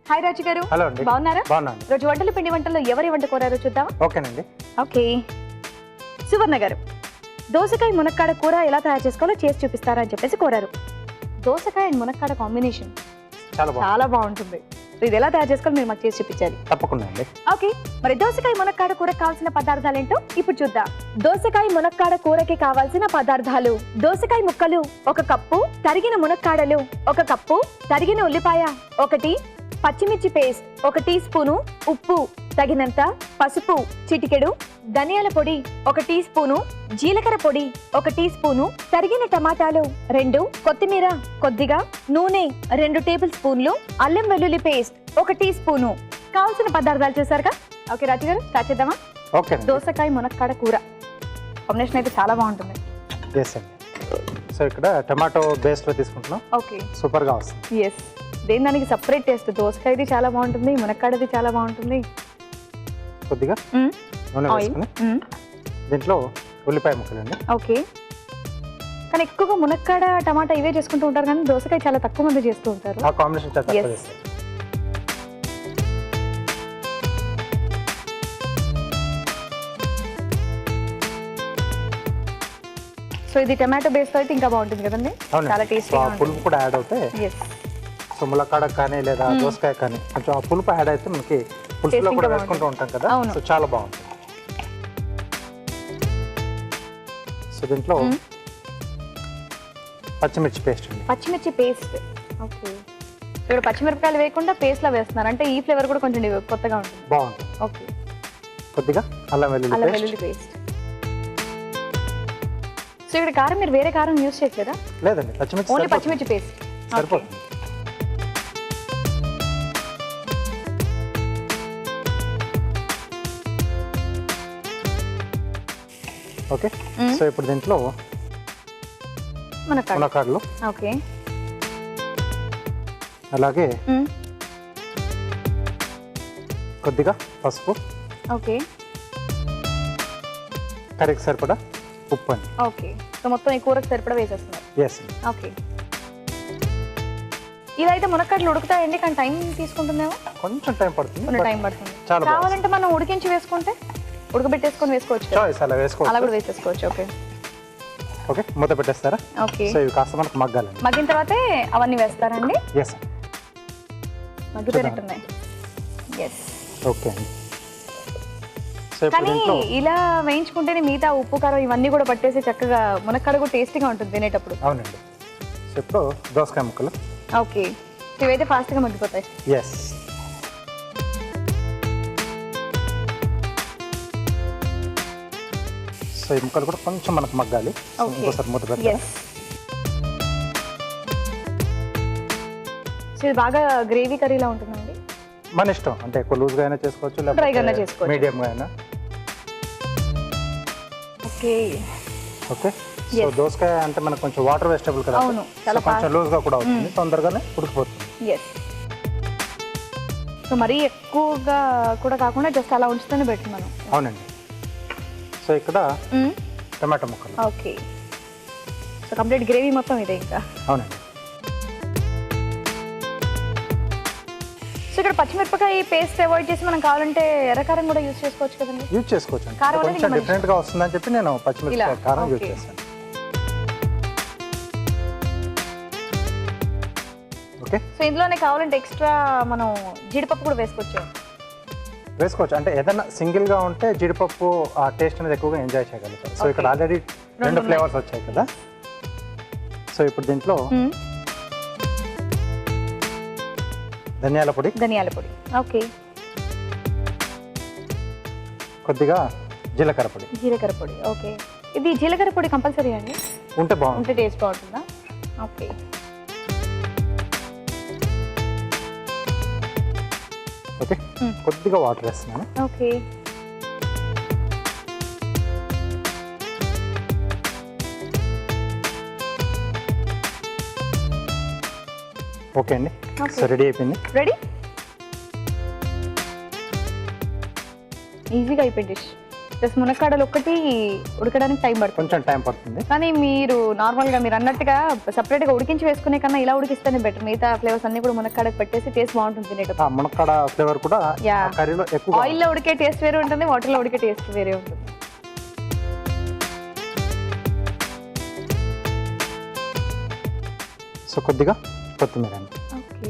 Hi రాజు గారు. Hello అండి. బాగున్నారా? బాగున్నాను. రోజు వంటలు పిండి వంటల్లో ఎవరి వంట కోరారో చూద్దాం. ఓకేనండి. ఓకే. సువర్ణ గారు దోసకాయ మునక్కాడ కూర ఎలా తయారు చేసుకోవాలో చేసి చూపిస్తారా అని చెప్పేసి కోరారు. దోసకాయ అండ్ మునక్కాడ కాంబినేషన్ చాలా బాగుంటుంది. ఇది ఎలా తయారు చేసుకోవాలి మీరు మాకు చేసి చూపించాలి. తప్పకుండా అండి. ఓకే, మరి దోసకాయ మునక్కాడ కూరకు కావాల్సిన పదార్థాలు ఏంటో ఇప్పుడు చూద్దాం. దోసకాయ మునక్కాడ కూరకి కావాల్సిన పదార్థాలు: దోసకాయ ముక్కలు 1 కప్పు, తరిగిన మునక్కాడలు 1 కప్పు, తరిగిన ఉల్లిపాయ 1, పచ్చిమిర్చి పేస్ట్ 1 టీ స్పూను, ఉప్పు తగినంత, పసుపు చిటికెడు, ధనియాల పొడి 1 టీ స్పూను, జీలకర్ర పొడి 1 టీ స్పూను, తరిగిన టమాటాలు 2, కొత్తిమీర కొద్దిగా, నూనె 2 టేబుల్ స్పూన్లు, అల్లం వెల్లుల్లి పేస్ట్ 1 టీ స్పూను. కావాల్సిన పదార్థాలు చూసారుగా. ఓకే రాజు గారు, స్టార్ట్ చేద్దామా? ఓకే. దోసకాయ మునక్కాడ కూర కాంబినేషన్ అయితే చాలా బాగుంటుంది. ఎస్ అండి. సో ఇక్కడ టమాటో బేస్లో తీసుకుంటున్నాం. ఓకే, సూపర్గా వస్తుంది. ఎస్. దేని దానికి సపరేట్ టేస్ట్. దోసకాయది చాలా బాగుంటుంది, మునక్కాడది చాలా బాగుంటుంది. కొద్దిగా నూనె వేసుకుని దీంట్లో ఉల్లిపాయ ముక్కలండి. ఓకే, కానీ ఎక్కువగా మునక్కాడ టమాటా ఇవే చేసుకుంటూ ఉంటారు కానీ దోసకాయ చాలా తక్కువ మంది చేస్తూ ఉంటారు. ఆ కాంబినేషన్ చాలా తక్కువ చేస్తారు. సో ఇది టమాటో బేస్ తో అయితే ఇంకా బాగుంటుంది కదండి, చాలా టేస్టీగా ఉంటుంది. పులుపు కూడా యాడ్ అవుతాయి. సో ములక్కాడ కానీ లేదా దోసకాయ కానీ కొంచెం ఆ పులుపు యాడ్ అయితే మనకి పులుసులో కూడా వేసుకుంటూ ఉంటాం కదా, సో చాలా బాగుంటుంది. సో దీంట్లో పచ్చిమిర్చి పేస్ట్ అండి. పచ్చిమిర్చి పేస్ట్. ఓకే, ఇక్కడ పచ్చిమిరపకాయలు వేయకుండా పేస్ట్ లా వేస్తున్నారు అంటే ఈ ఫ్లేవర్ కూడా కొంచెం కొత్తగా ఉంటుంది, బాగుంటుంది. ఓకే. కొద్దిగా అల్లం వెల్లుల్లి పేస్ట్. సో ఇక్కడ కారం మీరు వేరే కారం యూస్ చేయట్లేదా? లేదండి, పచ్చిమిర్చి ఓన్లీ పచ్చిమిర్చి పేస్ట్ సరిపోతుంది. ఓకే, సో ఇప్పుడు దీంట్లో మునక్కాడలు, ఓకే, అలాగే కొద్దిగా పసుపు, ఓకే, కర్రీకి సరిపడా ఉప్పు అండి. ఓకే, సో మొత్తం ఈ కూరకు సరిపడా వేసేస్తున్నారు. ఎస్. ఓకే, ఇలా అయితే మునక్కాడలు ఉడుకుతాయండి కానీ టైం తీసుకుంటుందేమో. కొంచెం టైం పడుతుంది. చాలా కావాలంటే మనం ఉడికించి వేసుకుంటే ఉడకబెట్టేసుకొని వేసుకోవచ్చు. చాయిస్ అలా వేసుకోవచ్చు, అలా కూడా వేసేసుకోవచ్చు. ఓకే. ఓకే, మూత పెట్టేస్తారా? ఓకే, సో ఇవి కాస్త మనకు మగ్గాలండి. మగ్గిన తర్వాతే అవన్నీ వేస్తారండి. ఎస్, మగ్గిపోయినట్టున్నాయి. ఎస్. ఓకే అండి. సో కానీ ఇలా వేయించుకుంటేనే మిగతా ఉప్పు కారం ఇవన్నీ కూడా పట్టేసి చక్కగా మునక్కాడ కూడా టేస్టీగా ఉంటుంది తినేటప్పుడు. అవునండి. సో ఇప్పుడు దోసకాయ ముక్కలు. ఓకే, ఇవైతే ఫాస్ట్గా మగ్గిపోతాయి. ఎస్. సో ఈ ముక్కలు కూడా కొంచెం మనకు మగ్గాలి. ఇంకోసారి మూత పెట్టాలి. సో ఇది బాగా గ్రేవీ కర్రీలా ఉంటుందండి. మన ఇష్టం, అంటే ఎక్కువ లూజ్గా అయినా చేసుకోవచ్చు, లేకపోతే మీడియంగా అయినా. ఓకే. ఓకే, సో దోసకాయ అంటే మనకు కొంచెం వాటర్ వెజిటబుల్ కదా, కొంచెం లూజ్గా కూడా అవుతుంది, తొందరగానే ఉడికిపోతుంది. ఎస్. సో మరీ ఎక్కువగా కూడా కాకుండా జస్ట్ అలా ఉంచుతూనే బెటర్ మనం. అవునండి. సో ఇక్కడ టమాటో ముక్కలు. ఓకే, సో కంప్లీట్ గ్రేవీ మొత్తం ఇదే ఇంకా. అవునండి. సో ఇక్కడ పచ్చిమిరపకాయ పేస్ట్ అవాయిడ్ చేసి మనం కావాలంటే ఎర్రకారం కూడా యూజ్ చేసుకోవచ్చు కదండి. యూజ్ చేసుకోవచ్చు, కొంచెం డిఫరెంట్ గా వస్తుందని చెప్పి నేను పచ్చిమిరపకాయ కారం యూజ్ చేస్తాను. ఓకే, సో ఇందులోనే కావాలంటే ఎక్స్ట్రా మనం జీడిపప్పు కూడా వేసుకోవచ్చు. అంటే ఏదైనా సింగిల్ గా ఉంటే జీడిపప్పు ఆ టేస్ట్ అనేది ఎక్కువగా ఎంజాయ్ చేయగలుగుతారు. సో ఇక్కడ ఆల్రెడీ 2 ఫ్లేవర్స్ వచ్చాయి కదా. సో ఇప్పుడు దీంట్లో ధనియాల పొడి. ఓకే, కొద్దిగా జీలకర్ర పొడి. ఓకే, ఇది జీలకర్ర పొడి కంపల్సరీ అండి, ఉంటే బాగుంటుంది, ఉంటే టేస్ట్ బాగుంటుందా? ఓకే. ఓకే, కొద్దిగా వాటర్ వేస్తున్నాను. ఓకే, ఓకే అండి. సో రెడీ అయిపోయింది. ఈజీగా అయిపోయింది డిష్. జస్ట్ మునక్కాడలు ఒక్కటి ఉడకడానికి టైం పడుతుంది, కొంచెం టైం పడుతుంది. కానీ మీరు నార్మల్ గా మీరు అన్నట్టుగా సెపరేట్ గా ఉడికించి వేసుకునే కన్నా ఇలా ఉడికిస్తేనే బెటర్. మిగతా ఫ్లేవర్స్ అన్ని కూడా మునక్కాడకు పెట్టేసి టేస్ట్ బాగుంటుంది తినేటప్పుడు. మునక్కాడ ఫ్లేవర్ కూడా కర్రీలో ఎక్కువ. ఆయిల్ లో ఉడికే టేస్ట్ వేరే ఉంటుంది, వాటర్ లో ఉడికే టేస్ట్ వేరే ఉంటుంది. సో కొద్దిగా కొత్తిమీర అండి. ఓకే,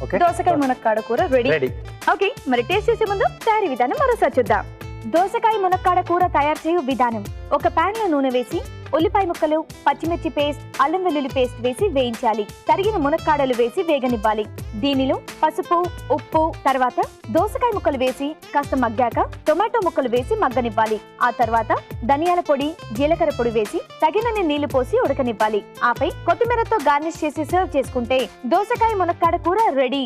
ఓకే, దోసకాయ మునక్కాడ కూర రెడీ. రెడీ. ఓకే, మరి టేస్ట్ చేసే ముందు తయారీ విధానం మరోసారి చూద్దాం. దోసకాయ మునక్కాడ కూర తయారు చేయు విధానం: ఒక పాన్ లో నూనె వేసి ఉల్లిపాయ ముక్కలు, పచ్చిమిర్చి పేస్ట్, అల్లం వెల్లుల్లి పేస్ట్ వేసి వేయించాలి. తరిగిన మునక్కాడలు వేసి వేగనివ్వాలి. దీనిలో పసుపు, ఉప్పు, తర్వాత దోసకాయ ముక్కలు వేసి కాస్త మగ్గాక టొమాటో ముక్కలు వేసి మగ్గనివ్వాలి. ఆ తర్వాత ధనియాల పొడి, జీలకర్ర పొడి వేసి తగినన్ని నీళ్లు పోసి ఉడకనివ్వాలి. ఆపై కొత్తిమీరతో గార్నిష్ చేసి సర్వ్ చేసుకుంటే దోసకాయ మునక్కాడ కూర రెడీ.